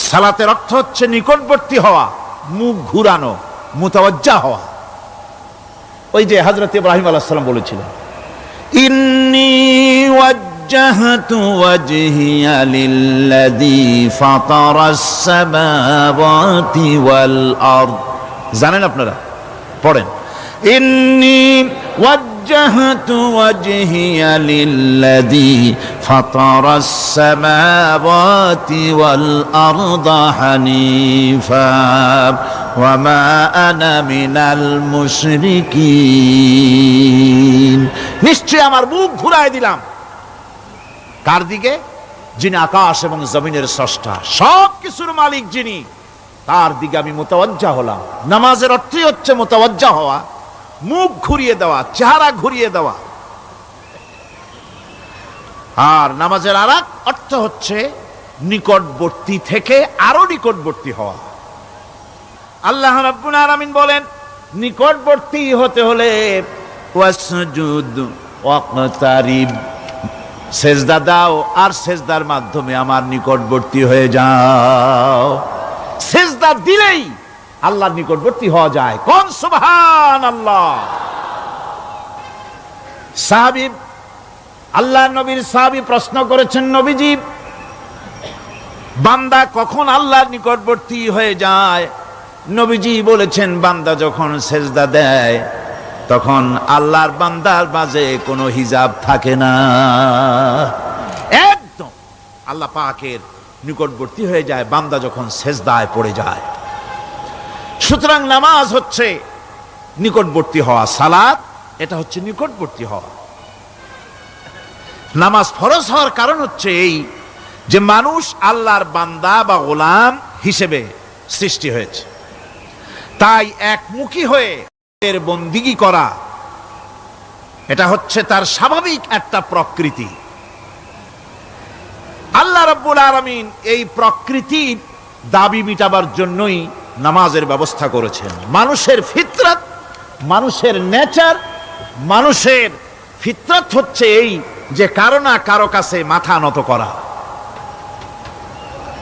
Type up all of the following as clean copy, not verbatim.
সালাতের অর্থ হচ্ছে নিকটবর্তী হওয়া, মুখ ঘুরানো, মুতাওয়াজ্জা হওয়া। ওই যে হযরত ইব্রাহিম আলাইহিস সালাম বলেছিলেন, ইন্নী ওয়াজ্জাহতু ওয়াজহিয়া লিল্লাযী ফাতারাস সামাওয়াতি ওয়াল আরদ। জানেন আপনারা? পড়েন, ইন্নী ওয়াজ্জাহতু ওয়াজহিয়া লিল্লাযী ফাতারাস সামাওয়াতি ওয়াল আরদা হানিফা ওয়া মা আনা মিনাল মুশরিকিন। নিশ্চয় আমার মুখ ঘুরায় দিলাম কার দিকে? যিনি আকাশ এবং জমিনের স্রষ্টা, সব কিছুর মালিক যিনি, তার দিকে আমি মুতাওয়াজ্জা হলাম। নামাজের অর্থই হচ্ছে মুতাওয়াজ্জা হওয়া, মুখ ঘুরিয়ে দেওয়া, চেহারা ঘুরিয়ে দেওয়া। আর নামাজের আরেক অর্থ হচ্ছে নিকটবর্তী থেকে আরো নিকটবর্তী হওয়া। আল্লাহ রাব্বুল আলামিন বলেন, নিকটবর্তী হতে হলে ওয়াসজুদ ওয়াকতারিব, সেজদা দাও আর সেজদার মাধ্যমে আমার নিকটবর্তী হয়ে যাও। সেজদা দিলেই আল্লাহর নিকটবর্তী হওয়া যায়। কোন সুবহানাল্লাহ। সাহাবী, আল্লাহ নবীর সাহাবী প্রশ্ন করেছেন, নবীজি, বান্দা কখন আল্লাহর নিকটবর্তী হয়ে যায়? নবীজি বলেছেন, বান্দা যখন সেজদা দেয় তখন আল্লাহর বান্দার মাঝে কোনো হিজাব থাকে না, একদম আল্লাহ পাকের নিকটবর্তী হয়ে যায় বান্দা যখন সেজদায় পড়ে যায়। সুতরাং নামাজ হচ্ছে নিকটবর্তী হওয়া, সালাত এটা হচ্ছে নিকটবর্তী হওয়া। নামাজ ফরজ হওয়ার কারণ হচ্ছে এই যে মানুষ আল্লাহর বান্দা বা গোলাম হিসেবে সৃষ্টি হয়েছে, তাই একমুখী হয়ে এর বন্দিগি করা এটা হচ্ছে তার স্বাভাবিক একটা প্রকৃতি। আল্লাহ রাব্বুল আলামিন এই প্রকৃতির দাবি মিটাবার জন্যই নামাজের ব্যবস্থা করেছেন। মানুষের ফিতরত, মানুষের নেচার, মানুষের ফিতরত হচ্ছে এই যে কারো না কারো কাছে মাথা নত করা,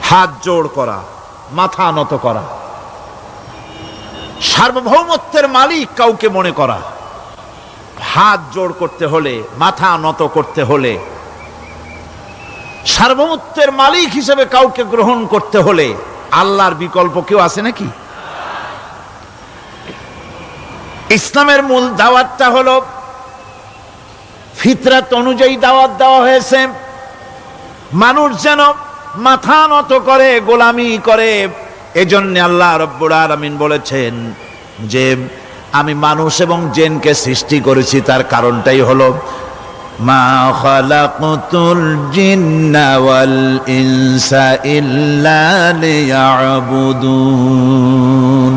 হাত জোড় করা, মাথা নত করা, সার্বভৌমত্বের মালিক কাউকে মনে করা। হাত জোড় করতে হলে, মাথা নত করতে হলে, সার্বভৌমত্বের মালিক হিসেবে কাউকে গ্রহণ করতে হলে আল্লাহর বিকল্প কেউ আছে নাকি? ইসলামের মূল দাওয়াতটা হলো ফিতরাত অনুযায়ী দাওয়াত দেওয়া হয়েছে, মানুষ যেন মাথা নত করে, গোলামি করে। এজন্য আল্লাহ রাব্বুল আলামিন বলেছেন যে আমি মানুষ এবং জিনকে সৃষ্টি করেছি, তার কারণটাই হলো মা খালাকতুল জিন্না ওয়াল ইনসা ইল্লা লিয়াবুদুন।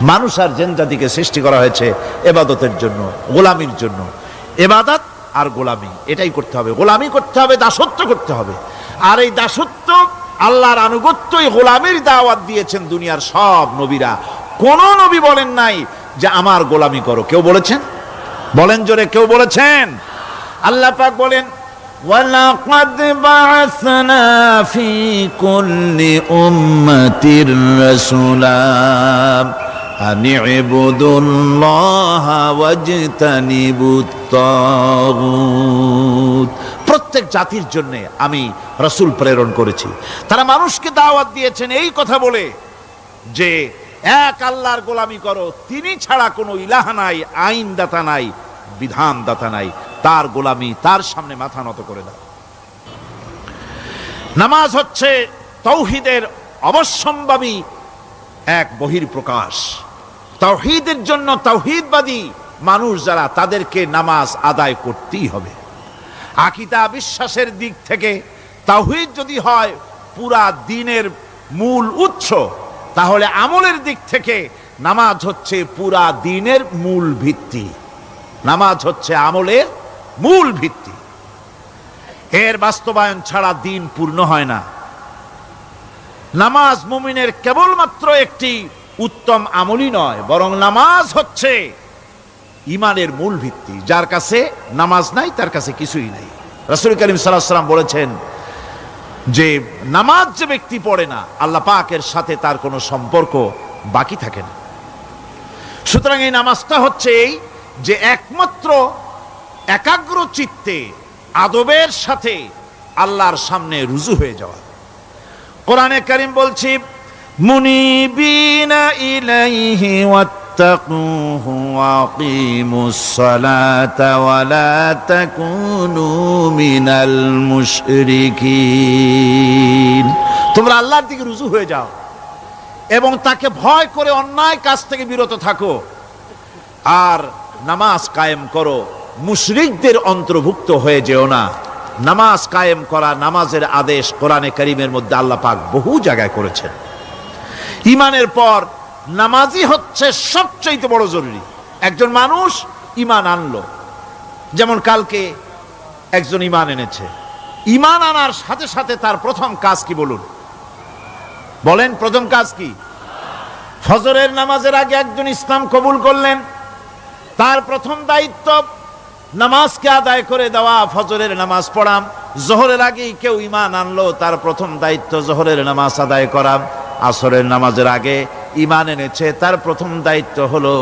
মানুষ আর জিন জাতিকে সৃষ্টি করা হয়েছে ইবাদতের জন্য, গোলামির জন্য। ইবাদত আর গোলামি এটাই করতে হবে, গোলামি করতে হবে, দাসত্ব করতে হবে। আর এই দাসত্ব, আল্লাহর আনুগত্যই গোলামির দাওয়াত দিয়েছেন দুনিয়ার সব নবীরা। কোন নবী বলেন নাই যে আমার গোলামি করো। কেউ বলেছেন? বলেন জোরে, কেউ বলেছেন? আল্লাহ পাক বলেন, ওয়ালাকাদ বা'আসনা ফি কুল্লি উম্মাতির রাসূলা আন ইবুদুল্লাহা ওয়াজতানিবুত তাগুত। প্রত্যেক জাতির জন্য আমি রাসূল প্রেরণ করেছি, তারা মানুষকে দাওয়াত দিয়েছেন এই কথা বলে যে এক আল্লাহর গোলামি করো, তিনি ছাড়া কোনো ইলাহ নাই, আইনদাতা নাই, বিধানদাতা নাই, তার গোলামি, তার সামনে মাথা নত করে দাও। নামাজ হচ্ছে তাওহীদের অবশ্যম্ভাবী এক বহির্প্রকাশ। তাওহীদের জন্য তাওহীদবাদী মানুষ যারা, তাদেরকে নামাজ আদায় করতেই হবে। আকীদা বিশ্বাসের দিক থেকে তাওহীদ যদি হয় পুরা দ্বীনের মূল উৎস, তাহলে আমলের দিক থেকে নামাজ হচ্ছে পুরা দ্বীনের মূল ভিত্তি। নামাজ হচ্ছে আমলের মূল ভিত্তি, এর বাস্তবায়ন ছাড়া দ্বীন পূর্ণ হয় না। নামাজ মুমিনের কেবলমাত্র একটি উত্তম আমলই নয়, বরং নামাজ হচ্ছে ঈমানের মূল ভিত্তি। যার কাছে নামাজ নাই তার কাছে কিছুই নাই। রাসূল করিম সাল্লাল্লাহু আলাইহি ওয়াসাল্লাম বলেছেন, যে নামাজ যে ব্যক্তি পড়ে না, আল্লাহ পাকের সাথে তার কোনো সম্পর্ক বাকি থাকে না। সুতরাং এই নামাজটা হচ্ছে এই যে একমাত্র একাগ্র চিত্তে আদবের সাথে আল্লাহর সামনে রুজু হয়ে যাওয়া। কোরআনে কারীম বলছি, মুনিবিনা ইলাইহি ওয়াত্তাকুহু ওয়াকিমুস সালাতা ওয়া লা তাকুনু মিনাল মুশরিকিন। তোমরা আল্লাহর দিকে রুজু হয়ে যাও এবং তাকে ভয় করে অন্যায় কাজ থেকে বিরত থাকো, আর নামাজ কায়েম করো, মুশরিকদের অন্তর্ভুক্ত হয়ে যেও না। নামাজ কায়েম করা, নামাজের আদেশ কোরআনে কারীমের মধ্যে আল্লাহ পাক বহু জায়গায় করেছেন। ঈমানের পর নামাজই হচ্ছে সবচেয়ে বড় জরুরি। একজন মানুষ ঈমান আনলো, যেমন কালকে একজন ঈমান এনেছে, ঈমান আনার সাথে সাথে তার প্রথম কাজ কি বলুন? বলেন, প্রথম কাজ কি? ফজরের নামাজের আগে একজন ইসলাম কবুল করলেন, তার প্রথম দায়িত্ব নামাজকে আদায় করে দেওয়া, ফজরের নামাজ পড়াম। জোহরের আগেই কেউ ঈমান আনলো, তার প্রথম দায়িত্ব জোহরের নামাজ আদায় করা। আসরের নামাজের আগে ঈমান এনেছে, তার প্রথম দায়িত্ব হলো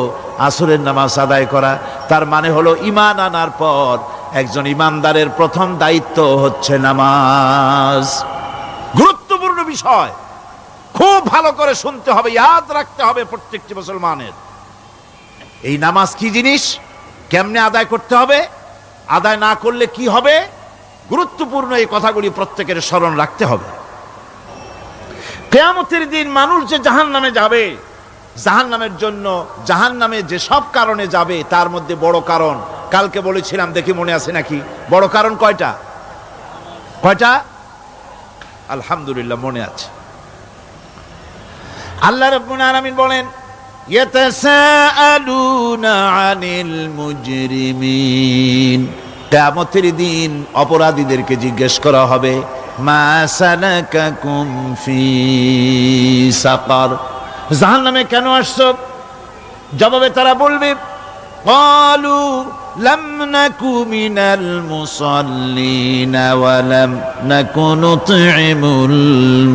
আসরের নামাজ আদায় করা। তার মানে হলো ঈমান আনার পর একজন ঈমানদারের প্রথম দায়িত্ব হচ্ছে নামাজ। গুরুত্বপূর্ণ বিষয়, খুব ভালো করে শুনতে হবে, ইয়াদ রাখতে হবে প্রত্যেকটি মুসলমানের। এই নামাজ কি জিনিস, কেমনে আদায় করতে হবে, আদায় না করলে কি হবে, গুরুত্বপূর্ণ এই কথাগুলি প্রত্যেকের স্মরণ রাখতে হবে। কিয়ামতের দিন মানুষ যে জাহান্নামে যাবে, জাহান্নামের জন্য, জাহান্নামে যে সব কারণে যাবে তার মধ্যে বড় কারণ কালকে বলেছিলাম, দেখি মনে আছে নাকি? বড় কারণ কয়টা? কয়টা? আলহামদুলিল্লাহ মনে আছে। আল্লাহ রাব্বুল আলামিন বলেন, ইয়াতাসাআলুনা আনিল মুজরিমিন। কিয়ামতের দিন অপরাধীদেরকে জিজ্ঞেস করা হবে, মা সালাকাকুম ফি সাকার, জাহান্নামে কেন আসছো? জবাবে তারা বলবে, ক্বালু লাম নাকু মিনাল মুসাল্লিন ওয়া লাম নাকু নুতঈমুল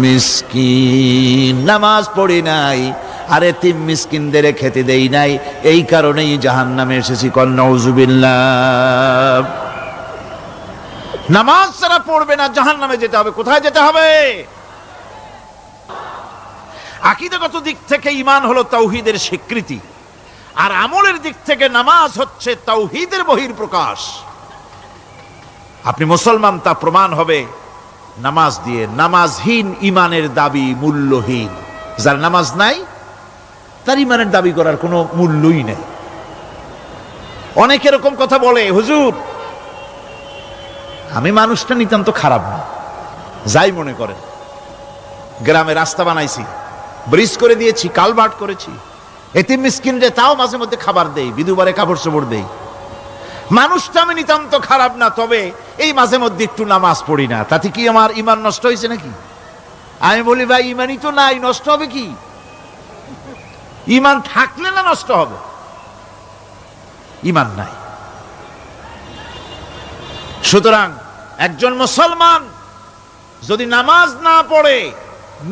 মিসকিন। নামাজ পড়ি নাই আর এতিম মিসকিনদের খেতে দেই নাই, এই কারণেই জাহান্নামে এসেছি। কল নাউযুবিল্লাহ। নামাজ যারা পড়বে না জাহান্নামে যেতে হবে। কোথায় যেতে হবে? আকীদাগত দিক থেকে ঈমান হলো তাওহীদের স্বীকৃতি, আর আমলের দিক থেকে নামাজ হচ্ছে তাওহীদের বহিঃপ্রকাশ। আপনি মুসলমান তা প্রমাণ হবে নামাজ দিয়ে। নামাজহীন ঈমানের দাবি মূল্যহীন। যার নামাজ নাই তার ঈমানের দাবি করার কোনো মূল্যই নেই। অনেক এরকম কথা বলে, হুজুর আমি মানুষটা নিতান্ত খারাপ না, যাই মনে করেন, গ্রামে রাস্তা বানাইছি, ব্রিজ করে দিয়েছি, কালভার্ট করেছি, এতিম মিসকিনরে তাও মাঝে মধ্যে খাবার দেই, বিধবারে কাপড় চোপড় দেই, মানুষটা আমি নিতান্ত খারাপ না, তবে এই মাঝে মধ্যে একটু নামাজ পড়ি না, তাতে কি আমার ঈমান নষ্ট হয়েছে নাকি? আমি বলি, ভাই ঈমানই তো নাই, নষ্ট হবে কি? ঈমান থাকলে না নষ্ট হবে? ঈমান নাই। সুতরাং একজন মুসলমান যদি নামাজ না পড়ে,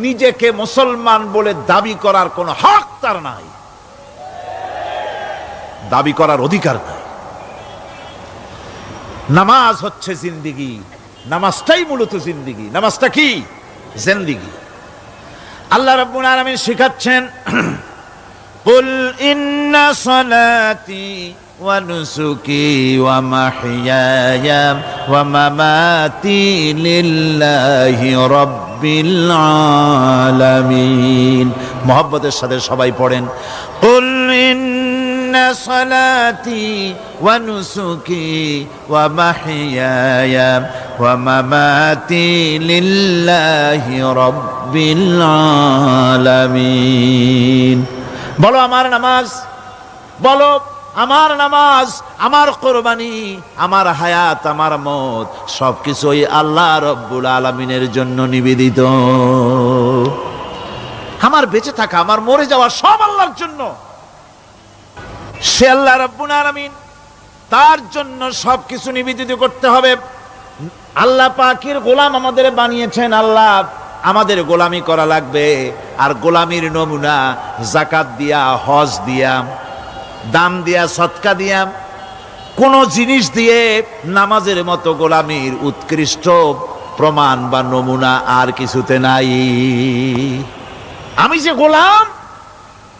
নিজেকে মুসলমান বলে দাবি করার কোনো হক তার নাই, দাবি করার অধিকার নাই। নামাজ হচ্ছে জিন্দেগি, নামাজটাই মূলত জিন্দেগি। নামাজটা কি? জিন্দেগি। আল্লাহ রাব্বুল আলামিন শিখাচ্ছেন, কুল ইন্না সালাতি ওয়া নুসুকি ওয়া মাহইয়ায়া ওয়া মামাতি লিল্লাহি রাব্বিল আলামিন। মুহাব্বতের সাথে সবাই পড়েন, কুল ইন্না সালাতি ওয়া নুসুকি ওয়া মাহইয়ায়া ওয়া মামাতি লিল্লাহি রাব্বিল আলামিন। বলো আমার নামাজ, বলো আমার নামাজ, আমার কোরবানি, আমার হায়াত, আমার মত সবকিছুই আল্লাহ রব্বুল আলামিনের জন্য নিবেদিত। আমার বেঁচে থাকা, আমার মরে যাওয়া সব আল্লাহর জন্য। সে আল্লাহ রব্বুল আলামিন, তার জন্য সবকিছু নিবেদিত করতে হবে। আল্লাহ পাকের গোলাম আমাদের বানিয়েছেন, আল্লাহ আমাদের গোলামি করা লাগবে। আর গোলামির নমুনা যাকাত দিয়া, হজ দিয়া, দান দিয়া, সদকা দিয়া, কোন জিনিস দিয়ে নামাজের মতো গোলামির উৎকৃষ্ট প্রমাণ বা নমুনা আর কিছুতে নাই। আমি যে গোলাম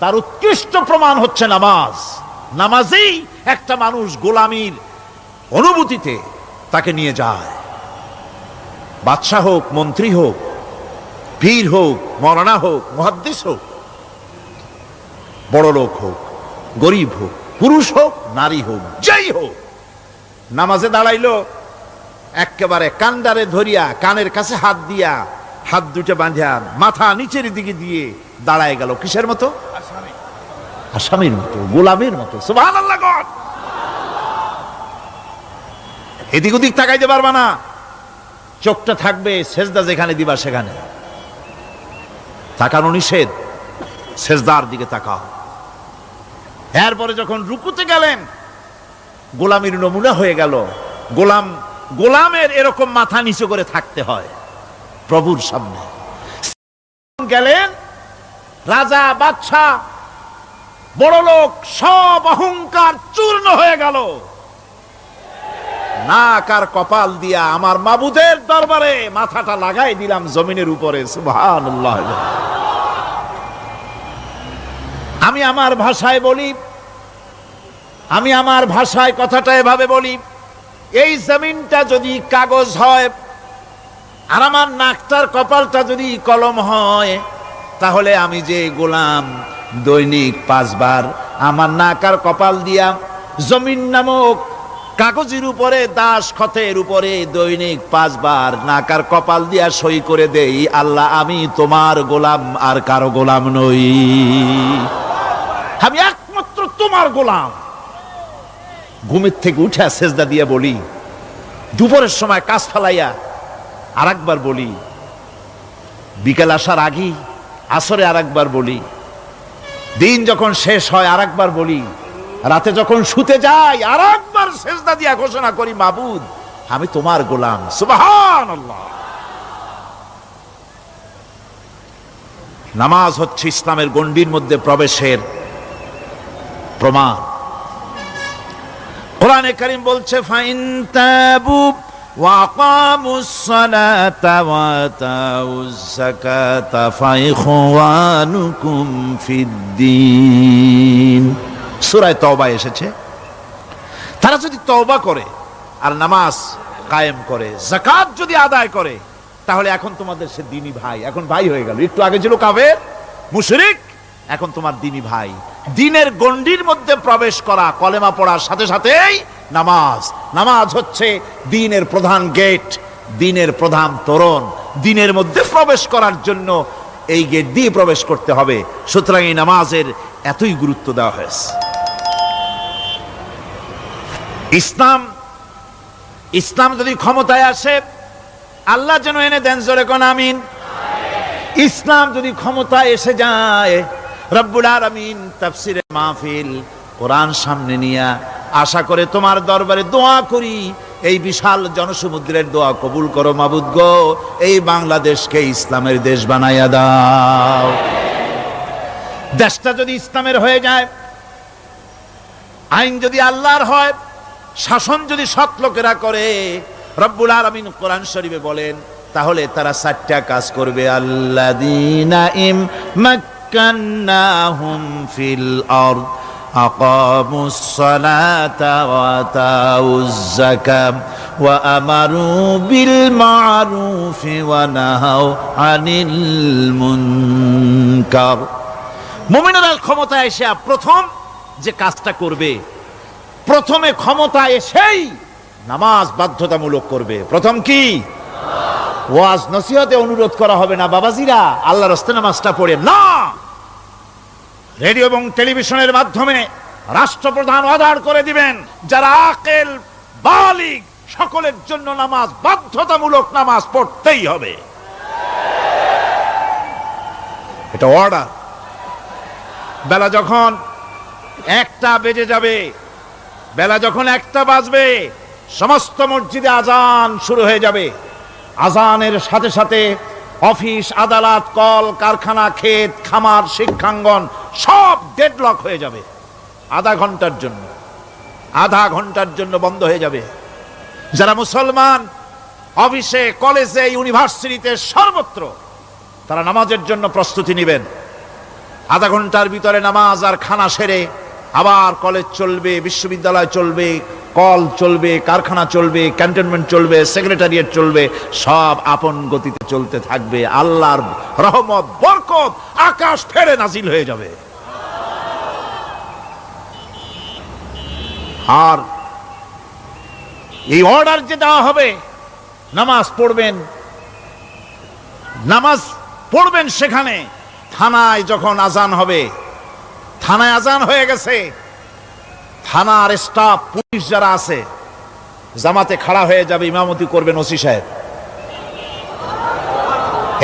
তার উৎকৃষ্ট প্রমাণ হচ্ছে নামাজ। নামাজেই একটা মানুষ গোলামির অনুভূতিতে তাকে নিয়ে যায়। বাদশাহ হোক, মন্ত্রী হোক, পীর হোক, মৌলানা হোক, মুহাদ্দিস হোক, বড় লোক হোক, গরিব হোক, পুরুষ হোক, নারী হোক, যেই হোক, নামাজে দাঁড়াইলো একেবারে কান্ডারে ধরিয়া, কানের কাছে হাত দিয়া, হাত দুটো বাঁধিয়া মাথা নিচের দিকে দিয়ে দাঁড়ায় গেল। কিসের মতো? আসামির মতো, গোলামের মতো। সুবহানাল্লাহ। এদিক ওদিক তাকাইতে পারবা না, চোখটা থাকবে সেজদা যেখানে দিবা সেখানে। তাকানো নিষেধ, সেজদার দিকে তাকাও। এরপরে যখন রুকুতে গেলেন, গোলামির নমুনা হয়ে গেল। গোলামের এরকম মাথা নিচু করে থাকতে হয় প্রভুর সামনে। গেলেন রাজা, বাদশা, বড় লোক, সব অহংকার চূর্ণ হয়ে গেল। নাক আর কপাল দিয়া আমার মাবুদের দরবারে মাথাটা লাগাই দিলাম জমিনের উপরে। সুবহানাল্লাহ। আমি আমার ভাষায় বলি, আমি আমার ভাষায় কথাটা এভাবে বলি, এই জমিনটা যদি কাগজ হয় আর আমার নাকটার কপালটা যদি কলম হয়, তাহলে আমি যে গোলাম দৈনিক 5 বার আমার নাক আর কপাল দিয়া জমিন নামক কাগজের উপরে, দাস খতের উপরে দৈনিক 5 বার নাক আর কপাল দিয়া সই করে দেই, আল্লাহ আমি তোমার গোলাম, আর কারো গোলাম নই। আমি একমাত্র তোমার গোলাম। ঘুমের থেকে উঠে সেজদা দিয়ে বলি, দুপুরের সময় কাজ ফালাইয়া আর একবার বলি, বিকেল আসার আগেই আসরে আর একবার বলি, দিন যখন শেষ হয় আর একবার বলি, রাতে যখন শুতে যাই আর একবার সেজদা দিয়া ঘোষণা করি, মাবুদ আমি তোমার গোলাম। সুবহানাল্লাহ। নামাজ হচ্ছে ইসলামের গণ্ডির মধ্যে প্রবেশের প্রমাণ। কোরআনে কারীম বলছে, ফাইন তাবু ওয়া আকামুস সালাতা ওয়া আতাউজ যাকাতা ফাইখওয়ানুকুম ফিদ্দীন। সূরা তওবা এসেছে। তারা যদি তওবা করে আর নামাজ কায়েম করে, যাকাত যদি আদায় করে, তাহলে এখন তোমাদের সে দ্বীনি ভাই, এখন ভাই হয়ে গেল। একটু আগে ছিল কাফের, মুশরিক, এখন তোমার দ্বীনি ভাই। দ্বীনের গণ্ডির মধ্যে প্রবেশ করা, কলেমা পড়ার সাথে সাথেই নামাজ। নামাজ হচ্ছে দ্বীনের প্রধান গেট, দ্বীনের প্রধান তোরণ। দ্বীনের মধ্যে প্রবেশ করার জন্য এই গেট দিয়ে প্রবেশ করতে হবে। সুতরাং এই নামাজের এতই গুরুত্ব দেওয়া হয়েছে। ইসলাম যদি ক্ষমতায় আসে, আল্লাহ যেন এনে দেন, জোরে কোন আমিন। ইসলাম যদি ক্ষমতায় এসে যায়, রব্বুল আলামিন তাফসিরে মাহফিল, কোরআন সামনে নিয়া আশা করে তোমার দরবারে দোয়া করি, এই বিশাল জনসমুদ্রের দোয়া কবুল করো মাবুদ গো, এই বাংলাদেশকে ইসলামের দেশ বানাইয়া দাও। দেশটা যদি ইসলামের হয়ে যায়, আইন যদি আল্লাহর হয়, শাসন যদি সৎ লোকেরা করে, রব্বুল আলামিন কোরআন শরীফে বলেন, তাহলে তারা 4টা কাজ করবে। আল্লাযীনা মাক্কান্নাহুম ফিল আরদ আকামুস সালাতা ওয়া আতাউজ যাকাত ওয়া আমারু বিল মা'রুফি ওয়া নাহাউ আনিল মুনকার। মুমিনেরা ক্ষমতা এসে প্রথম যে কাজটা করবে, প্রথমে ক্ষমতা এসেই নামাজ বাধ্যতামূলক করবে। প্রথম কি? ওয়াজ নসিহতে অনুরোধ করা হবে না, বাবাজিরা আল্লাহর রাস্তায় নামাজটা পড়ে না। রেডিও এবং টেলিভিশনের মাধ্যমে রাষ্ট্রপ্রধান অর্ডার করে দিবেন, যারা আকেল বালিগ সকলের জন্য নামাজ বাধ্যতামূলক, নামাজ পড়তেই হবে। এটা অর্ডার। বেলা যখন 1টা বেজে যাবে, বেলা যখন 1টা বাজবে, সমস্ত মসজিদে আজান শুরু হয়ে যাবে। আজানের সাথে সাথে অফিস, আদালত, কল কারখানা, ক্ষেত খামার, শিক্ষাঙ্গন সব ডেডলক হয়ে যাবে। আধা ঘন্টার জন্য বন্ধ হয়ে যাবে। যারা মুসলমান অফিসে, কলেজে, ইউনিভার্সিটিতে, সর্বত্র তারা নামাজের জন্য প্রস্তুতি নেবেন। আধা ঘন্টার ভিতরে নামাজ আর খানা সেরে আবার কলেজ চলবে, বিশ্ববিদ্যালয় চলবে, কল চলবে, কারখানা চলবে, ক্যান্টনমেন্ট চলবে, সেক্রেটারিয়েট চলবে, সব আপন গতিতে চলতে থাকবে। আল্লাহর রহমত, বরকত আকাশ ফেরে নাজিল হয়ে যাবে। আর এই অর্ডার যে দেওয়া হবে, নামাজ পড়বেন সেখানে। থানায় যখন আজান হবে, থানায় আজান হয়ে গেছে, থানার স্টাফ, পুলিশ যারা আছে জামাতে খাড়া হয়ে যাবে, ইমামতি করবেন ওসি সাহেব।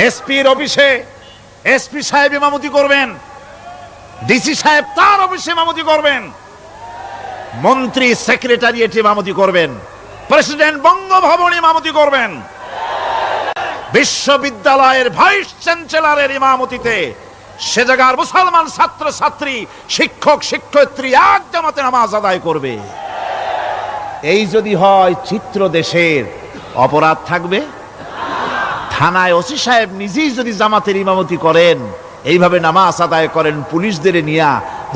এসপির অফিসে এসপি সাহেব ইমামতি করবেন, ডিসি সাহেব তার অফিসে ইমামতি করবেন, মন্ত্রী সেক্রেটারিয়েট ইমামতি করবেন, প্রেসিডেন্ট বঙ্গভবন ইমামতি করবেন, বিশ্ববিদ্যালয়ের ভাইস চ্যান্সেলরের ইমামতিতে সে জায়গার মুসলমান ছাত্র ছাত্রী, শিক্ষক শিক্ষয়িত্রী এক জামাতে নামাজ আদায় করবে। এই যদি হয় চিত্র দেশের, অপরাধ থাকবে? থানায় ওসি সাহেব নিজেই যদি জামাতের ইমামতি করেন, এইভাবে নামাজ আদায় করেন পুলিশদের নিয়ে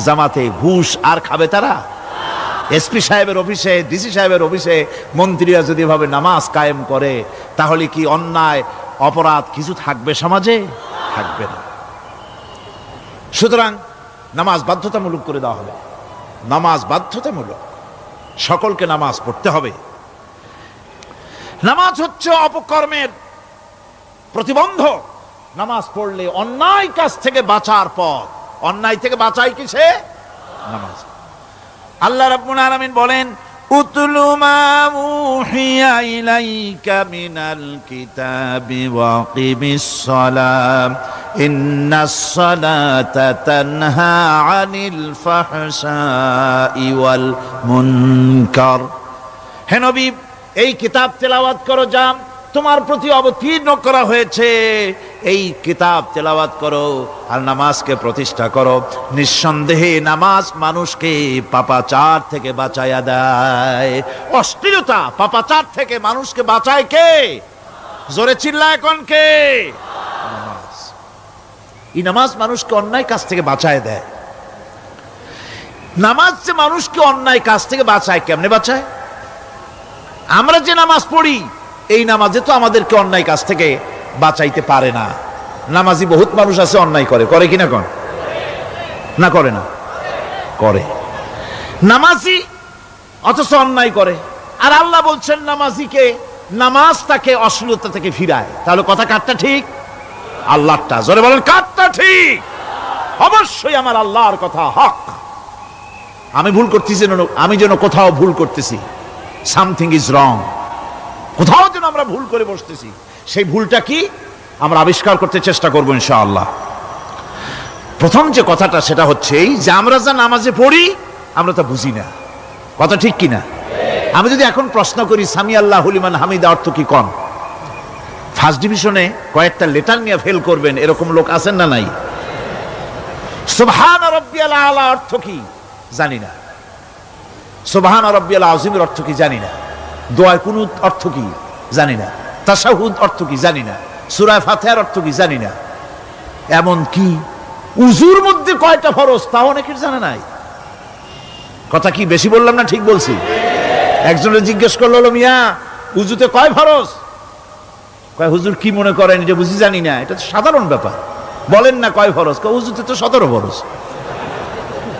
জামাতে, ঘুষ আর খাবে তারা? এসপি সাহেবের অফিসে, ডিসি সাহেবের অফিসে মন্ত্রীরা যদি এভাবে নামাজ কায়েম করে, তাহলে কি অন্যায় অপরাধ কিছু থাকবে সমাজে? থাকবে না। সুতরাং নামাজ বাধ্যতামূলক করে দেওয়া হবে। নামাজ বাধ্যতামূলক, সকলকে নামাজ পড়তে হবে। নামাজ হচ্ছে অপকর্মের প্রতিবন্ধক। নামাজ পড়লে অন্যায় কাজ থেকে বাঁচার পথ। অন্যায় থেকে বাঁচাই কিসে? নামাজ। আল্লাহ রাব্বুল আলামিন বলেন, উতলু মা উহিয়া ইলাইকা মিনাল কিতাবি ওয়া কিমিস সালাম ইন্নাস সালাতা তানহা আনিল ফাহশাই ওয়াল মুনকার। হে নবী, এই কিতাব তেলাওয়াত করো, যা তোমার প্রতি অবতীর্ণ করা হয়েছে, এই কিতাব তেলাওয়াত করো আর নামাজকে প্রতিষ্ঠা করো। নিঃসন্দেহে নামাজ মানুষকে পাপাচার থেকে বাঁচায়া দেয়। অশ্লীলতা, পাপাচার থেকে মানুষকে বাঁচায় কে? জোরে চিল্লায় কোন কে? নামাজ। এই নামাজ মানুষকে অন্যায় কাজ থেকে বাঁচায় দেয়। নামাজ যে মানুষকে অন্যায় কাজ থেকে বাঁচায়, কেমনে বাঁচায়? আমরা যে নামাজ পড়ি, এই নামাজে তো আমাদেরকে অন্যায় কাজ থেকে বাঁচাইতে পারে না। নামাজি বহুত মানুষ আছে অন্যায় করে, করে কিনা কোন? না করে না? করে। নামাজি অথচ অন্যায় করে। আর আল্লাহ বলছেন নামাজিকে, নামাজ তাকে অশ্লীলতা থেকে ফিরায়। তাহলে কথা কারটা ঠিক? আল্লাহরটা। জোরে বলেন, কারটা ঠিক? অবশ্যই আমার আল্লাহর কথা হক। আমি ভুল করতেছি, আমি যেন কোথাও ভুল করতেছি, সামথিং ইজ রং, কোথাও যেন আমরা ভুল করে বসতেছি, সেই ভুলটা কি আমরা আবিষ্কার করতে চেষ্টা করবো ইনশাআল্লাহ। প্রথম যে কথাটা সেটা হচ্ছে এই যে আমরা যা নামাজে পড়ি আমরা তা বুঝি না। কথা ঠিক কিনা? আমি যদি এখন প্রশ্ন করি সামি আল্লাহু লিমান হামিদা অর্থ কি কোন? ফার্স্ট ডিভিশনে কয়েকটা লেটার নিয়ে ফেল করবেন এরকম লোক আছেন না নাই? সুবহান রাব্বিয়াল আলা অর্থ কি জানি না, সুবহান রাব্বিয়াল আযীমের অর্থ কি জানি না, দোয়ার কুনুত অর্থ কি জানি না, তাশাহুদ অর্থ কি জানি না, সূরা ফাতিহার অর্থ কি জানি না, এমন কি উযুর মধ্যে কয়টা ফরজ তাও অনেকের জানা নাই। কথা কি বেশি বললাম না ঠিক বলছি? একজনের জিজ্ঞেস করলো, মিয়া উযুতে কয় ফরজ? কয় হুজুর কি মনে করেন যে বুঝি জানি না? এটা তো সাধারণ ব্যাপার, বলেন না কয় ফরজ? কয় উযুতে তো 17 ফরজ।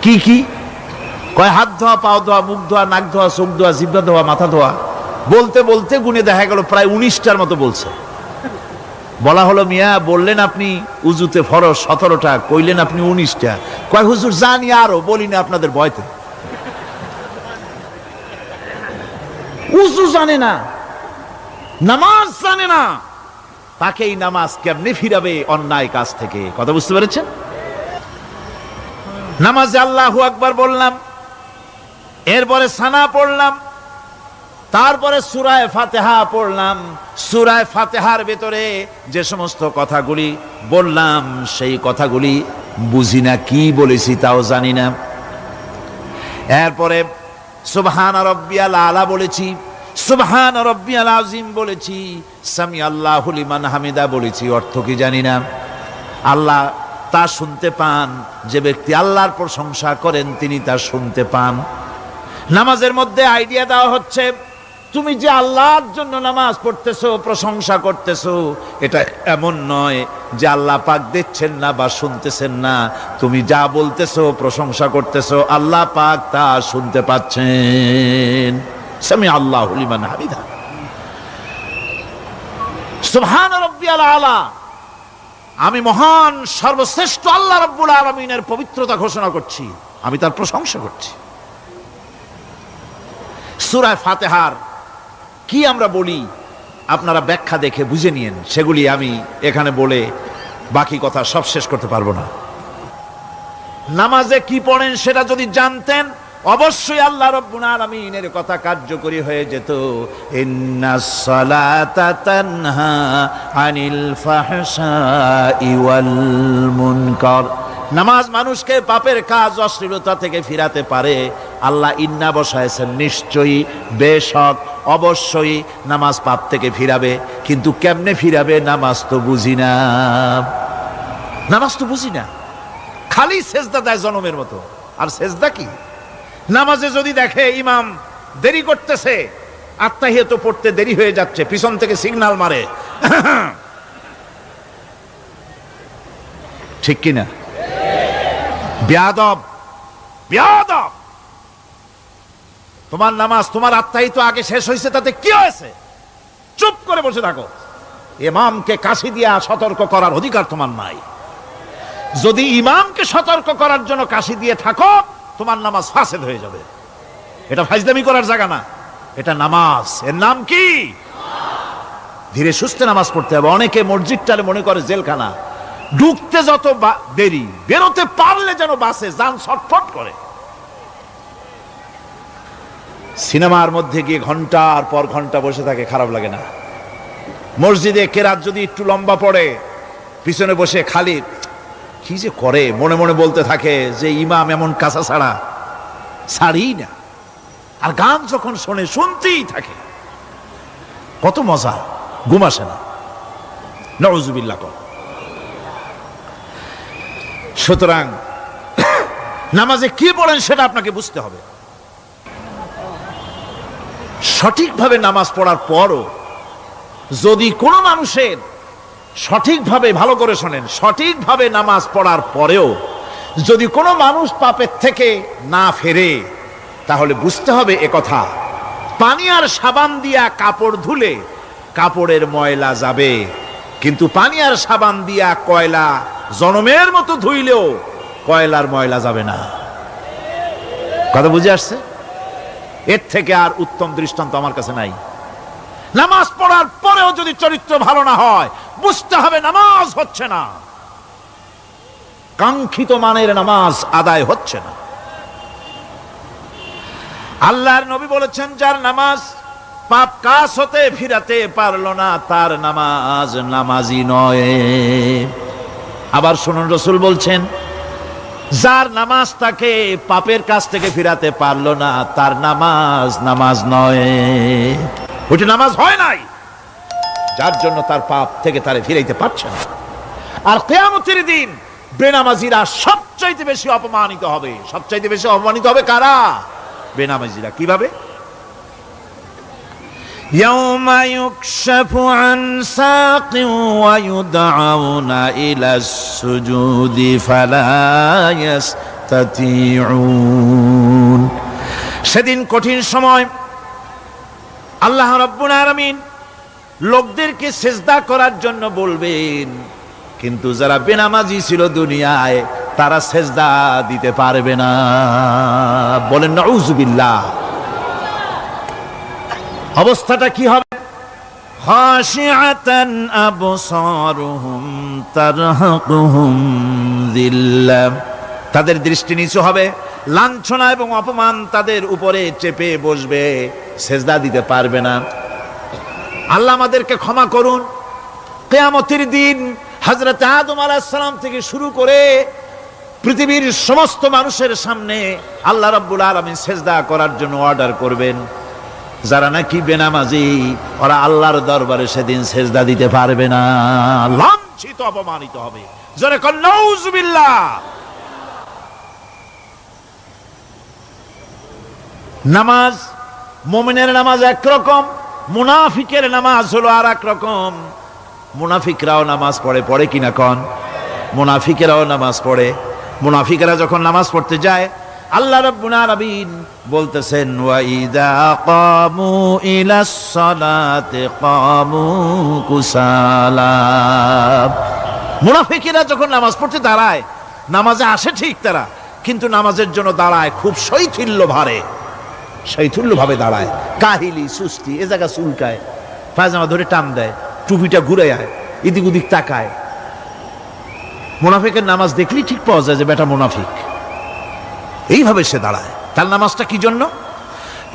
কি কি? কয় হাত ধোয়া, পাও ধোয়া, মুখ ধোয়া, নাক ধোয়া, চোখ ধোয়া, জিহ্বা ধোয়া, মাথা ধোয়া। বলতে বলতে গুনে দেখা গেল প্রায় 19টার মতো বলছে। বলা হলো, মিয়া বললেন আপনি উযুতে ফরজ 17টা, কইলেন আপনি 19টা। কয় হুজুর জানি আরো, বলি না আপনাদের ভয়তে। উযু জানে না, নামাজ জানে না, তাকে এই নামাজ কেমনে ফিরাবে অন্যায় কাজ থেকে? কথা বুঝতে পেরেছেন? নামাজে আল্লাহু আকবার বললাম, এরপরে সানা পড়লাম, তারপরে সূরা ফাতিহা পড়লাম। সূরা ফাতিহার ভেতরে যে সমস্ত কথাগুলি বললাম সেই কথাগুলি বুঝি না, কি বলেছি তাও জানি না। এরপরে সুবহান রাব্বিয়াল আলা বলেছি, সুবহান রাব্বিয়াল আযীম বলেছি, সামি আল্লাহু লিমান হামিদা বলেছি, অর্থ কি জানি না। আল্লাহ তা শুনতে পান, যে ব্যক্তি আল্লাহর প্রশংসা করেন তিনি তা শুনতে পান। নামাজের মধ্যে আইডিয়া দেওয়া হচ্ছে, তুমি যে আল্লাহর জন্য নামাজ পড়তেছো, প্রশংসা করতেছো, এটা এমন নয় যে আল্লাহ পাক দেখছেন না বা শুনতেছেন না। তুমি যা বলতেছো, প্রশংসা করতেছো, আল্লাহ পাক তা শুনতে পাচ্ছেন। সামি আল্লাহু লিমান হামিদা, সুবহান রাব্বিয়াল আলা, আমি মহান সর্বশ্রেষ্ঠ আল্লাহ রাব্বুল আলামিনের পবিত্রতা ঘোষণা করছি, আমি তার প্রশংসা করছি। সূরা ফাতিহার কি আমরা বলি আপনারা ব্যাখ্যা দেখে বুঝে নিয়েন, সেগুলি আমি এখানে বলে বাকি কথা সব শেষ করতে পারবো না। নামাজে কি পড়েন সেটা যদি জানতেন, অবশ্যই আল্লাহ রাব্বুল আলামিনের কথা কার্যকরী হয়ে যেত। ইন্নাস সালাতা তানহা আনিল ফাহশাই ওয়াল মুনকার, নামাজ মানুষকে পাপের কাজ, অশ্লীলতা থেকে ফিরাতে পারে। আল্লাহ ইন্না বসায়ছেন, নিশ্চয়ই, বেশক, অবশ্যই নামাজ পাপ থেকে ফিরাবে। কিন্তু কেমনে ফিরাবে নামাজ তো বুঝি না, নামাজ তো বুঝি না। খালি সেজদা দেয় জনমের মতো, আর সেজদা কি? নামাজে যদি দেখে ইমাম দেরি করতেছে, আত্তাহিয়াত পড়তে দেরি হয়ে যাচ্ছে, পিছন থেকে সিগন্যাল মারে, ঠিক কিনা? বেয়াদব, বেয়াদব। তোমার নামাজ, তোমার আত্তাহিয়াত আগে শেষ হয়েছে, তাতে কি হয়েছে? চুপ করে বসে থাকো। ইমামকে কাশি দিয়া সতর্ক করার অধিকার তোমার নাই। যদি ইমামকে সতর্ক করার জন্য কাশি দিয়ে থাকো, তোমার নামাজ ফাসেদ হয়ে যাবে। এটা ফাজলামি করার জায়গা না, এটা নামাজ। এর নাম কি? ধীরে সুস্থে নামাজ পড়তে হবে। অনেকে মসজিদটারে মনে করে জেলখানা, ঢুকতে যত দেরি, বেরোতে পারলে যেন বাসে যান ছটফট করে। সিনেমার মধ্যে গিয়ে ঘন্টার পর ঘন্টা বসে থাকে, খারাপ লাগে না? মসজিদে কেরাত যদি একটু লম্বা পড়ে, পিছনে বসে খালি কি যে করে মনে মনে বলতে থাকে যে ইমাম এমন কাঁচা ছাড়া ছাড়ি না। আর গান যখন শোনে, শুনতেই থাকে, কত মজা, ঘুম আসে না। নাউযুবিল্লাহ। সুতরাং নামাজে কি পড়েন সেটা আপনাকে বুঝতে হবে। সঠিকভাবে নামাজ পড়ার পরও যদি কোনো মানুষের সঠিকভাবে, ভালো করে শোনেন, সঠিকভাবে নামাজ পড়ার পরেও যদি কোনো মানুষ পাপের থেকে না ফেরে, তাহলে বুঝতে হবে একথা, পানি আর সাবান দিয়া কাপড় ধুলে কাপড়ের ময়লা যাবে, কিন্তু পানি আর সাবান দিয়া কয়লা জনমের মতো ধুইলেও কয়লার ময়লা যাবে না। কথা বুঝে আসছে? এর থেকে আর উত্তম দৃষ্টান্ত আমার কাছে নাই। নামাজ পড়ার পরেও যদি চরিত্র ভালো না হয়, বুঝতে হবে নামাজ হচ্ছে না, কাঙ্ক্ষিত মানের নামাজ আদায় হচ্ছে না। আল্লাহর নবী বলেছেন, যার নামাজ পাপ কাজ হতে ফিরাতে পারলো না, তার নামাজ নামাজি নয়। আবার শুনুন, রাসূল বলছেন, যার নামাজ তাকে পাপের কাজ থেকে ফিরাতে পারলো না, তার নামাজ নামাজ নয়, ওইটা নামাজ হয় নাই, যার জন্য তার পাপ থেকে তারে ফিরাইতে পারছে না। আর কিয়ামতের দিন বেনামাজিরা সবচাইতে বেশি অপমানিত হবে। সবচাইতে বেশি অপমানিত হবে কারা? বেনামাজিরা। কিভাবে? ইয়াউমা ইউকশাফু আন সাকিন ওয়া ইউদআউনা ইলাস সুজুদি ফালা ইস্তাতিউন। সেদিন কঠিন সময়, আল্লাহ রাব্বুল আলামিন লোকদেরকে সিজদা করার জন্য বলবেন, কিন্তু যারা বেনামাজি ছিল দুনিয়ায়, তারা সিজদা দিতে পারবে না। বলেন নাউযুবিল্লাহ। অবস্থাটা কি হবে? খাশিআতান আবসারুহুম তারহাকুহুম যিল্লাহ, তাদের দৃষ্টি নিচু হবে, লাঞ্ছনা এবং অপমান তাদের উপরে চেপে বসবে, সেজদা দিতে পারবে না। আল্লাহ আমাদেরকে ক্ষমা করুন। কিয়ামতের দিন হযরত আদম আলাইহিস সালাম থেকে শুরু করে পৃথিবীর সমস্ত মানুষের সামনে আল্লাহ রাব্বুল আলামিন সেজদা করার জন্য অর্ডার করবেন। যারা নাকি বেনামাজি, ওরা আল্লাহর দরবারে সেদিন সেজদা দিতে পারবে না, লাঞ্ছিত অপমানিত হবে। জোরে কোন নাউজুবিল্লাহ। নামাজ, মুমিনের নামাজ একরকম, মুনাফিকের নামাজ হলো আর এক রকম। মুনাফিকরাও নামাজ পড়ে, পড়ে কিনা কন? মুনাফিকেরাও নামাজ পড়ে। মুনাফিকেরা যখন নামাজ পড়তে যায়, আল্লাহ রাব্বুল আলামিন বলতেছেন ওয়া ইযা কামু ইলাস সালাতি কামু কুসালা। মুনাফিকেরা যখন নামাজ পড়তে দাঁড়ায়, নামাজে আসে ঠিক তারা, কিন্তু নামাজের জন্য দাঁড়ায় খুব শৈথিল্যভাবে দাঁড়ায়, কাহিলি সুস্তি, এ জায়গা চুলকায়, পায়জামা ধরে টান দেয়, টুপিটা ঘুরে আয়, এদিক ওদিক তাকায়। মুনাফিকের নামাজ দেখলেই ঠিক পাওয়া যায় যে বেটা মুনাফিক। এইভাবে সে দাঁড়ায়। তার নামাজটা কি জন্য?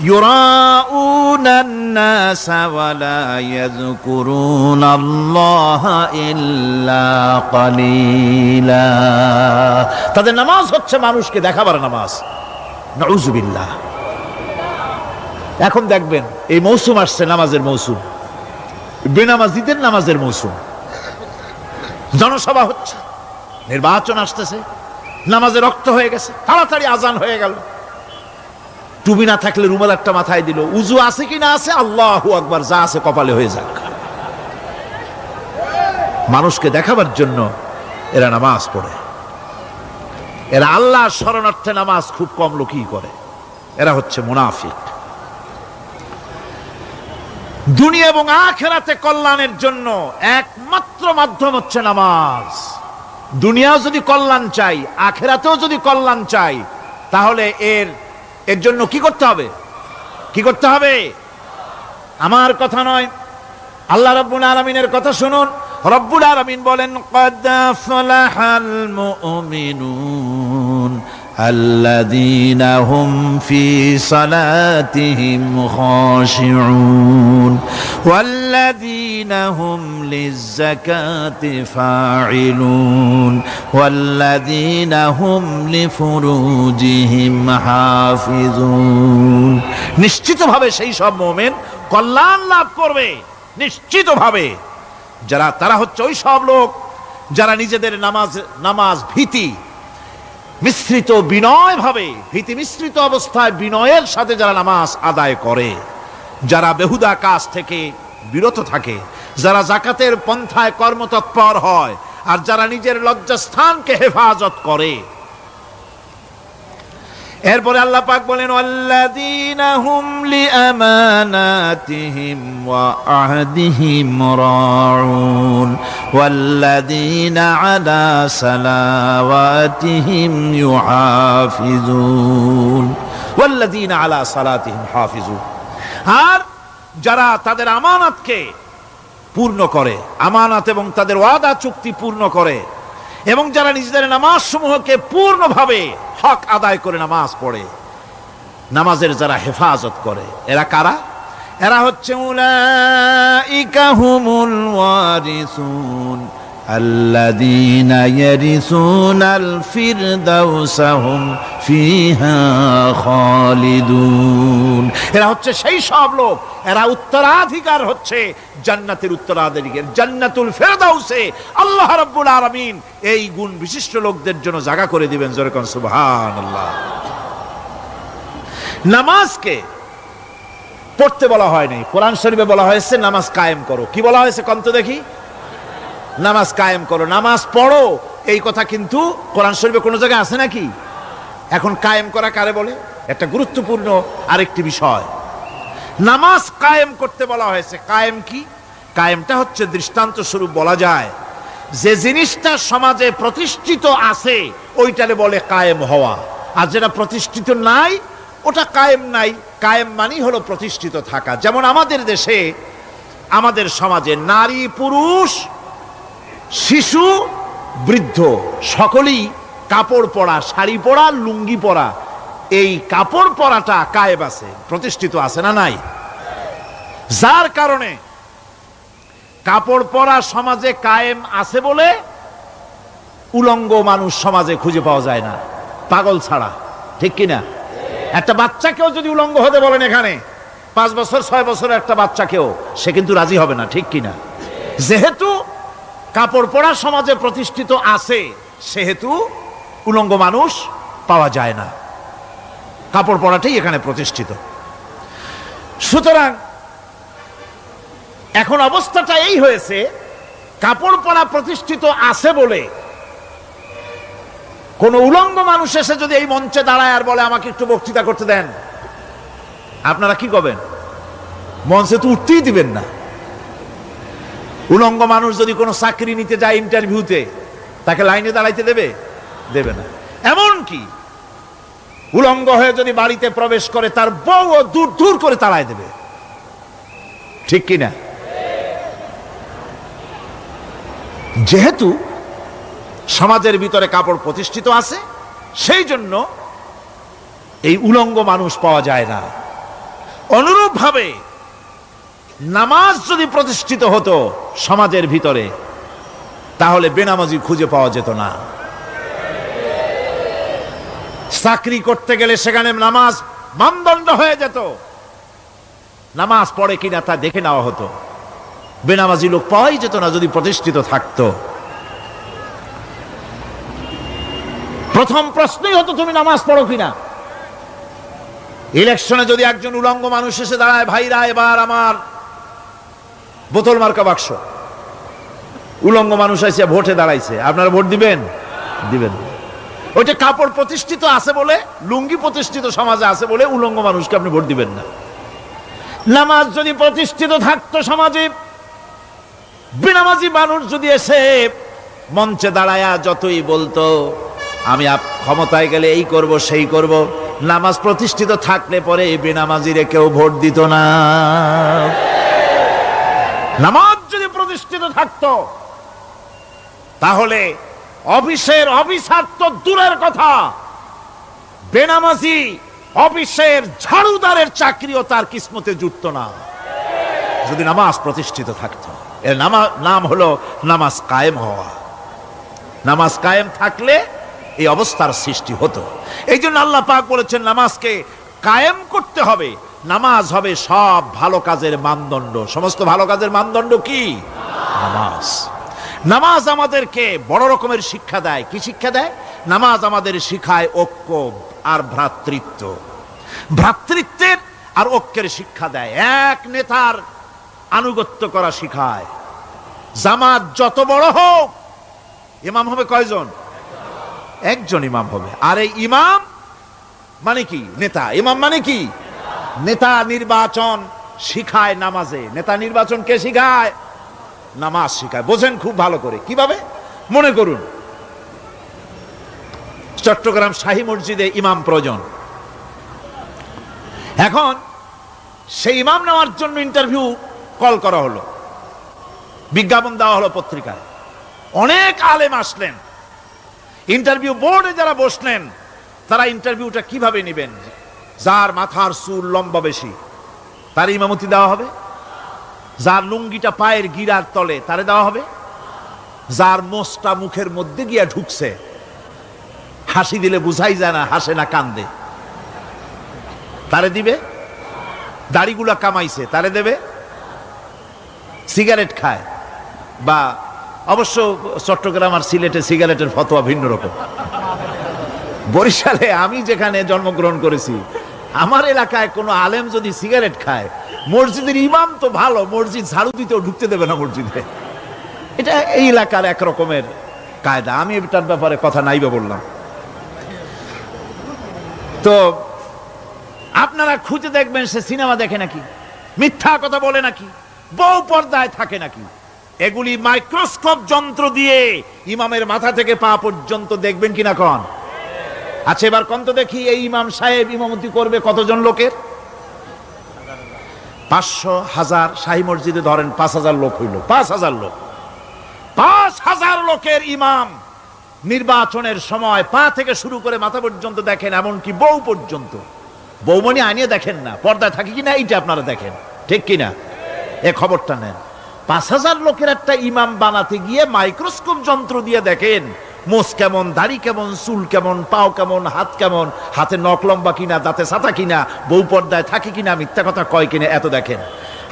ইউরাউনান নাসা ওয়া লা ইয়াযকুরুনাল্লাহা ইল্লা কালিলা। তাদের নামাজ হচ্ছে মানুষকে দেখাবার নামাজ। নাউযুবিল্লাহ। এখন দেখবেন এই মৌসুম আসছে, নামাজের মৌসুম, বেনামাজিদের নামাজের মৌসুম। জনসভা হচ্ছে, নির্বাচন আসতেছে, নামাজে রক্ত হয়ে গেছে, তাড়াতাড়ি আজান হয়ে গেল। টুপি না থাকলে রুমাল একটা মাথায় দিল, উজু আছে কি না আছে, আল্লাহু আকবার, যা আছে কপালে হয়ে যাক। মানুষকে দেখাবার জন্য এরা নামাজ পড়ে। এরা আল্লাহ শরণার্থে নামাজ খুব কম লোকই করে। এরা হচ্ছে মুনাফিক। দুনিয়া এবং আখিরাতে কল্যাণের জন্য একমাত্র মাধ্যম হচ্ছে নামাজ। দুনিয়াও যদি কল্যাণ চাই, আখিরাতেও যদি কল্যাণ চাই, তাহলে এর জন্য কি করতে হবে? কি করতে হবে? আমার কথা নয়, আল্লাহ রাব্বুল আলামিনের কথা শুনুন। রব্বুল আলামিন বলেন ক্বাদ আফলাহাল মুমিনুন আল্লাযীনা হুম ফি সালাতিহিম খাশিউন ওয়াল্লাযীনা হুম লিয-যাকাতি ফাঈলুন ওয়াল্লাযীনা হুম লিফুরুজিহিম হাফিজুন। নিশ্চিতভাবে সেই সব মুমিন কল্যাণ লাভ করবে, নিশ্চিতভাবে। তারা হচ্ছে ওই সব লোক যারা নিজেদের নামাজ ভীতি মিশ্রিত, বিনয় ভাবে, ভীতি মিশ্রিত অবস্থায় বিনয়ের সাথে যারা নামাজ আদায় করে, যারা বেহুদা কাজ থেকে বিরত থাকে, যারা যাকাতের পন্থায় কর্মতৎপর হয়, আর যারা নিজের লজ্জাস্থানকে হেফাজত করে। এরপরে আল্লাহ পাক বলেন ওয়াল্লাযীনা হুম লিআমানাতিহিম ওয়া আহদিহিম রাউন ওয়াল্লাযীনা আলা সালাওয়াতিহিম ইউহাফিজুন ওয়াল্লাযীনা আলা সালাতিহিম হাফিজুন। আর যারা তাদের আমানতকে পূর্ণ করে, আমানত এবং তাদের ওয়াদা চুক্তি পূর্ণ করে, এবং যারা নিজেদের নামাজ সমূহকে পূর্ণভাবে হক আদায় করে নামাজ পড়ে, নামাজের যারা হেফাজত করে, এরা কারা? এরা হচ্ছে উলাইকা হুমুল ওয়ারিসুন আল্লাযীনা ইয়ারিসুনাল ফিরদাউসা হুম ফিহা খালিদুন। এরা হচ্ছে সেই সব লোক, এরা উত্তরাধিকার হচ্ছে জান্নাতের উত্তরাধিকার, জান্নাতুল ফিরদাউসে আল্লাহ রাব্বুল আলামিন এই গুণ বিশিষ্ট লোকদের জন্য জায়গা করে দিবেন। জোরে কোন সুবহানাল্লাহ। নামাজকে পড়তে বলা হয়নি, কোরআন শরীফে বলা হয়েছে নামাজ কায়েম করো। কি বলা হয়েছে কন্ত দেখি? নামাজ কায়েম করো, নামাজ পড়ো। এই কথা কিন্তু কোরআন শরীফে কোনো জায়গায় আছে নাকি? এখন কায়েম করা কারে বলে? একটা গুরুত্বপূর্ণ আরেকটি বিষয়। নামাজ কায়েম করতে বলা হয়েছে। কায়েম কি? কায়েমটা হচ্ছে দৃষ্টান্ত স্বরূপ বলা যায় যে জিনিসটা সমাজে প্রতিষ্ঠিত আছে ওইটারে বলে কায়েম হওয়া, আর যেটা প্রতিষ্ঠিত নাই ওটা কায়েম নাই। কায়েম মানেই হলো প্রতিষ্ঠিত থাকা। যেমন আমাদের দেশে, আমাদের সমাজে নারী পুরুষ শিশু বৃদ্ধ সকলেই কাপড় পরা, শাড়ি পরা, লুঙ্গি পরা, এই কাপড় পরাটা কায়েম আছে, প্রতিষ্ঠিত আছে না নাই? যার কারণে কাপড় পরা সমাজে কায়েম আছে বলে উলঙ্গ মানুষ সমাজে খুঁজে পাওয়া যায় না, পাগল ছাড়া, ঠিক কিনা? একটা বাচ্চাকেও যদি উলঙ্গ হতে বলেন এখানে, 5 বছর 6 বছরের একটা বাচ্চাকেও, সে কিন্তু রাজি হবে না, ঠিক কিনা? যেহেতু কাপড় পরা সমাজে প্রতিষ্ঠিত আছে, সেহেতু উলঙ্গ মানুষ পাওয়া যায় না, কাপড় পরাটাই এখানে প্রতিষ্ঠিত। সুতরাং এখন অবস্থাটা এই হয়েছে, কাপড় পরা প্রতিষ্ঠিত আছে বলে কোন উলঙ্গ মানুষ এসে যদি এই মঞ্চে দাঁড়ায় আর বলে আমাকে একটু বক্তৃতা করতে দেন, আপনারা কি করবেন? মঞ্চে তো উঠতেই দিবেন না। উলঙ্গ মানুষ যদি কোনো চাকরি নিতে যায় ইন্টারভিউতে, তাকে লাইনে দাঁড়াইতে দেবে? দেবে না। এমন কি উলঙ্গ হয়ে যদি বাড়িতে প্রবেশ করে, তার বউ দূর দূর করে তাড়ায় দেবে, ঠিক কিনা? যেহেতু সমাজের ভিতরে কাপড় প্রতিষ্ঠিত আছে, সেই জন্য এই উলঙ্গ মানুষ পাওয়া যায় না। অনুরূপ ভাবে নামাজ যদি প্রতিষ্ঠিত হতো সমাজের ভিতরে, তাহলে বেনামাজি খুঁজে পাওয়া যেত না। চাকরি করতে গেলে সেখানে নামাজ মানদণ্ড হয়ে যেত, নামাজ পড়ে কিনা তা দেখে নেওয়া হতো। বেনামাজি লোক পাওয়াই যেত না যদি প্রতিষ্ঠিত থাকতো। প্রথম প্রশ্নই হতো তুমি নামাজ পড়ো কিনা। ইলেকশনে যদি একজন উলঙ্গ মানুষ এসে দাঁড়ায়, ভাইরা এবার আমার বোতল মার্কা বাক্স, উলঙ্গ মানুষ এসে ভোটে দাঁড়াইছে, আপনারা ভোট দিবেন? দিবেন। ওইটা কাপড় প্রতিষ্ঠিত আছে বলে, লুঙ্গি প্রতিষ্ঠিত সমাজে আছে বলে উলঙ্গ মানুষকে আপনি ভোট দিবেন না। নামাজ যদি প্রতিষ্ঠিত থাকতো সমাজে, বেনামাজি মানুষ যদি এসে মঞ্চে দাঁড়ায়া যতই বলতো আমি ক্ষমতায় গেলে এই করব সেই করব, নামাজ প্রতিষ্ঠিত থাকলে পরে এই বেনামাজিরে কেউ ভোট দিত না। নামাজ যদি প্রতিষ্ঠিত থাকতো, তাহলে অফিসের অফিসার তো দূরের কথা, বেনামাজি অফিসের ঝাড়ুদারের চাকরিও তার কিসমতে জুটতো না, যদি নামাজ প্রতিষ্ঠিত থাকতো। এর নাম হলো নামাজ কায়েম হওয়া। নামাজ কায়েম থাকলে এই অবস্থার সৃষ্টি হতো। এই জন্য আল্লাহ পাক বলেছেন নামাজকে কায়েম করতে হবে। নামাজ হবে সব ভালো কাজের মানদণ্ড। সমস্ত ভালো কাজের মানদণ্ড কি? নামাজ। নামাজ আমাদেরকে বড় রকমের শিক্ষা দেয়। কি শিক্ষা দেয়? নামাজ আমাদের শিখায় ঐক্য আর ভ্রাতৃত্ব। ভ্রাতৃত্বের আর ঐক্যের শিক্ষা দেয়। এক নেতার আনুগত্য করা শিখায়। জামাত যত বড় হোক, ইমাম হবে কয়জন? একজন ইমাম হবে। আর এই ইমাম মানে কি? নেতা। ইমাম মানে কি? নেতা নির্বাচন শিখায় নামাজে। নেতা নির্বাচন কে শিখায়? নামাজ শিখায়। বোঝেন খুব ভালো করে। কিভাবে? মনে করুন চট্টগ্রাম শাহী মসজিদে ইমাম প্রয়োজন। এখন সেই ইমাম নেওয়ার জন্য ইন্টারভিউ কল করা হলো, বিজ্ঞাপন দেওয়া হলো পত্রিকায়। অনেক আলেম আসলেন। ইন্টারভিউ বোর্ডে যারা বসলেন, তারা ইন্টারভিউটা কিভাবে নেবেন? যার মাথার চুল লম্বা বেশি তার ইমামতি দেওয়া হবে। যার লুঙ্গিটা পায়ের গিরার তলে তারে দেওয়া হবে। যার মোষটা মুখের মধ্যে গিয়া ঢুকছে, হাসি দিলে বুঝাই যায় না হাসে না কান্দে, তারে দিবে। দাড়িগুলা কামাইছে তারে দেবে। সিগারেট খায়, বা অবশ্য চট্টগ্রাম আর সিলেটে সিগারেটের ফতোয়া ভিন্ন রকম। বরিশালে আমি যেখানে জন্মগ্রহণ করেছি, আমার এলাকায় কোনো আলেম যদি সিগারেট খায়, মসজিদের ইমাম তো ভালো, মসজিদ ঝাড়ু দিতেও ঢুকতে দেবে না মসজিদে। এটা এই এলাকার এক রকমের কায়দা। আমি এটার ব্যাপারে কথা নাইবা বললাম। তো আপনারা খুঁজে দেখবেন সে সিনেমা দেখে নাকি, মিথ্যা কথা বলে নাকি, বউ পর্দায় থাকে নাকি। এগুলি মাইক্রোস্কোপ যন্ত্র দিয়ে ইমামের মাথা থেকে পা পর্যন্ত দেখবেন কিনা কন? আচ্ছা এবার কন তো দেখি, এই ইমাম সাহেব ইমামতি করবে কতজন লোকের? 500, 1000। শাহী মসজিদে ধরেন 5000 লোক হইল। 5000 লোক, 5000 লোকের ইমাম নির্বাচনের সময় পা থেকে শুরু করে মাথা পর্যন্ত দেখেন, এমনকি বউ পর্যন্ত। বৌমনি আনিয়ে দেখেন না, পর্দায় থাকে কিনা এইটা আপনারা দেখেন, ঠিক কিনা? এ খবরটা নেন। 5,000 লোকের একটা ইমাম বানাতে গিয়ে মাইক্রোস্কোপ যন্ত্র দিয়ে দেখেন মোষ কেমন, দাড়ি কেমন, চুল কেমন, পাও কেমন, হাত কেমন, হাতে নখ লম্বা কিনা, দাঁতে ছাতা কিনা, বউ পর্দায় থাকে কিনা, মিথ্যা কথা কয় কিনা, এত দেখেন।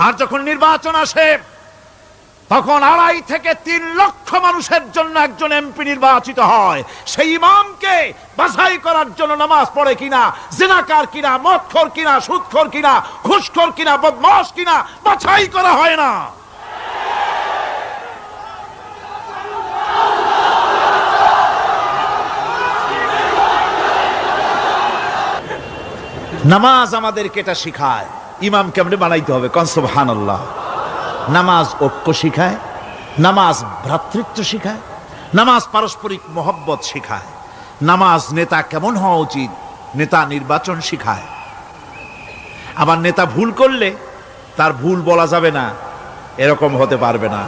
আর যখন নির্বাচন আসে তখন 2.5 থেকে 3 লক্ষ মানুষের জন্য একজন এমপি নির্বাচিত হয়। সেই ইমামকে বাছাই করার জন্য নামাজ পড়ে কিনা, জিনাকার কিনা, মদখোর কিনা, সুদখোর কিনা, ঘুষখোর কিনা, বদমাশ কিনা বাছাই করা হয় না। নামাজ আমাদেরকে এটা শিখায় ইমাম কেমনে বানাইতে হবে। কোন সুবহানাল্লাহ। নামাজ ঐক্য শিখায়, নামাজ ভ্রাতৃত্ব শিখায়, নামাজ পারস্পরিক মহব্বত শিখায়, নামাজ নেতা কেমন হওয়া উচিত, নেতা নির্বাচন শিখায়। আবার নেতা ভুল করলে তার ভুল বলা যাবে না, এরকম হতে পারবে না।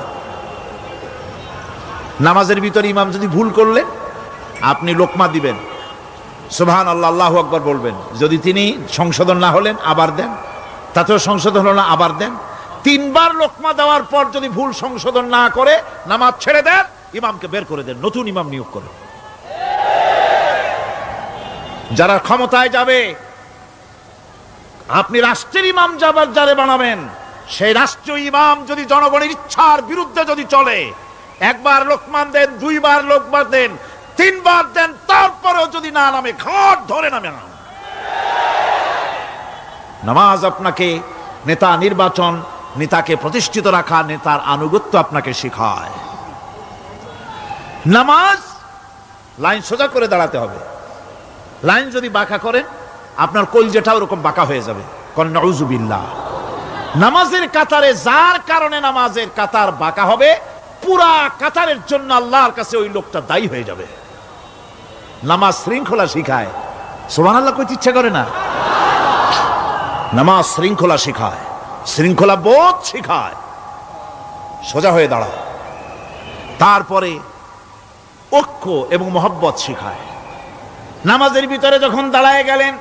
নামাজের ভিতরে ইমাম যদি ভুল করলেন, আপনি লোকমা দিবেন, সুবহানাল্লাহ, আল্লাহু আকবার বলবেন। যদি তিনি সংশোধন না হলেন আবার দেন, তাতেও সংশোধন হলো না আবার দেন। 3 বার লোকমা দেওয়ার পর যদি ভুল সংশোধন না করে নামাজ ছেড়ে দেন, ইমামকে বের করে দেন, নতুন ইমাম নিয়োগ করেন। যারা ক্ষমতায় যাবে, আপনি রাষ্ট্রের ইমাম যারে বানাবেন, সেই রাষ্ট্রীয় ইমাম যদি জনগণের ইচ্ছার বিরুদ্ধে যদি চলে, 1 বার লোকমান দেন, 2 বার লোকমান দেন, 3 বার দেন, তারপরেও যদি না নামে, ঘাট ধরে নামে না। নামাজ আপনাকে নেতা নির্বাচন, নেতাকে প্রতিষ্ঠিত রাখা, নেতার আনুগত্য আপনাকে শেখায়। নামাজ লাইন সোজা করে দাঁড়াতে হবে। লাইন যদি বাঁকা করেন, আপনার কলজেটা ওরকম বাঁকা হয়ে যাবে। নাউযুবিল্লাহ। নামাজের কাতারে যার কারণে নামাজের কাতার বাঁকা হবে, পুরা কাতারের জন্য আল্লাহর কাছে ওই লোকটা দায়ী হয়ে যাবে। নামাজ শৃঙ্খলা শিখায়। সুবহানাল্লাহ কইতে ইচ্ছা করে না? নামাজ শৃঙ্খলা শিখায়, শৃঙ্খলা বোধ শিখায়, সোজা হয়ে দাঁড়ায়। তারপরে ঐক্য এবং মহব্বত শিখায়। নামাজের ভিতরে যখন দাঁড়ায় গেলেন,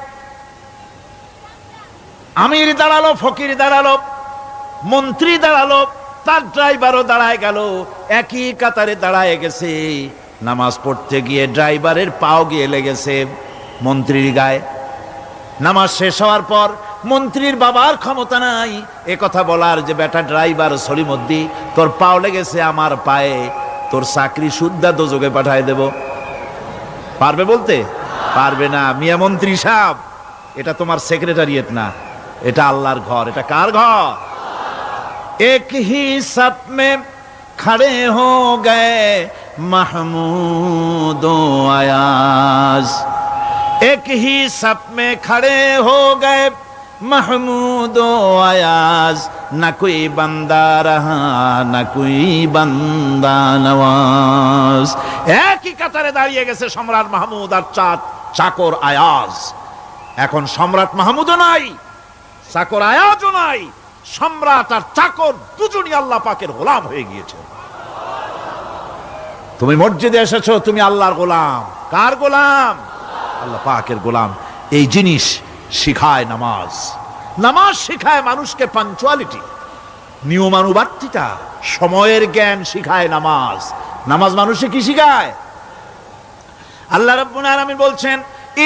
আমির দাঁড়ালো, ফকির দাঁড়ালো, মন্ত্রী দাঁড়ালো, তার ড্রাইভারও দাঁড়ায় গেল, একই কাতারে দাঁড়ায় গেছে। নামাজ পড়তে গিয়ে ড্রাইভারের পাও গিয়ে লেগেছে মন্ত্রীর গায়ে। নামাজ শেষ হওয়ার পর মন্ত্রীর বাবার ক্ষমতা নাই এ কথা বলার যে বেটা ড্রাইভার সলিমুদ্দি, তোর পাও লেগেছে আমার পায়ে, তোর চাকরি শুদ্ধা দোজকে পাঠায় দেব। পারবে বলতে? পারবে না। মিয়া মন্ত্রী সাহেব, এটা তোমার সেক্রেটারিয়েট না, এটা আল্লাহর ঘর। এটা কার ঘর? এক হি সাপ মে খড়ে হো গয়ে মাহমুদ ও আয়াজ, এক হি সাপ মে খড়ে হো গয়ে महमूद आयाज, न कोई बंदा रहा न कोई बंदा नवाज। একই কাতারে দাঁড়িয়ে গেছে সম্রাট মাহমুদ আর চাকর আয়াজ। এখন সম্রাট মাহমুদও নাই, চাকর আয়াজও নাই, সম্রাট আর চাকর দুজনই আল্লাহ পাকের গোলাম হয়ে গিয়েছে। তুমি মসজিদে এসেছো, তুমি আল্লাহর গোলাম। কার গোলাম? আল্লাহ পাকের গোলাম। এই জিনিস শিখায় নামাজ। নামাজ শিখায় মানুষকে পাঞ্চুয়ালিটি, নিয়মানুবর্তিতা, সময়ের জ্ঞান শিখায় নামাজ। নামাজ মানুষে কি শিখায়? আল্লাহ রাব্বুল আলামিন বলছেন,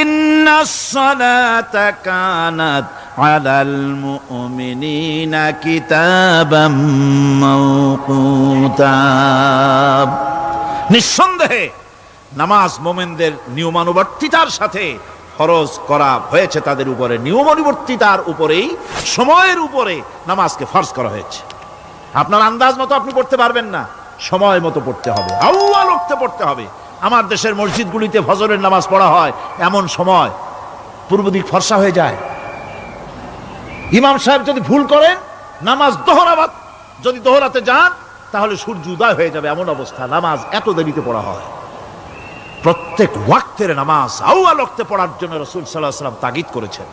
ইন্নাস সালাতা কানাত আলাল মুমিনিনা কিতাবাম মাওকুতা। নিঃসন্দেহে নামাজ মুমিনদের নিয়মানুবর্তিতার সাথে ফরজ করা হয়েছে, তাদের উপরে নিয়মানুবর্তিতার উপরেই, সময়ের উপরে নামাজকে ফরজ করা হয়েছে। আপনার আন্দাজ মতো আপনি পড়তে পারবেন না, সময় মতো পড়তে হবে, আউয়াল ওয়াক্তে পড়তে হবে। আমার দেশের মসজিদগুলিতে ফজরের নামাজ পড়া হয় এমন সময় পূর্ব দিক ফর্সা হয়ে যায়। ইমাম সাহেব যদি ভুল করেন, নামাজ যদি দোহরাতে যান, তাহলে সূর্য উদয় হয়ে যাবে, এমন অবস্থা। নামাজ এত দেরিতে পড়া হয়। প্রত্যেক ওয়াক্তের নামাজ আউয়াল ওয়াক্তে পড়ার জন্য রাসূল সাল্লাল্লাহু আলাইহি ওয়াসাল্লাম তাগিদ করেছেন।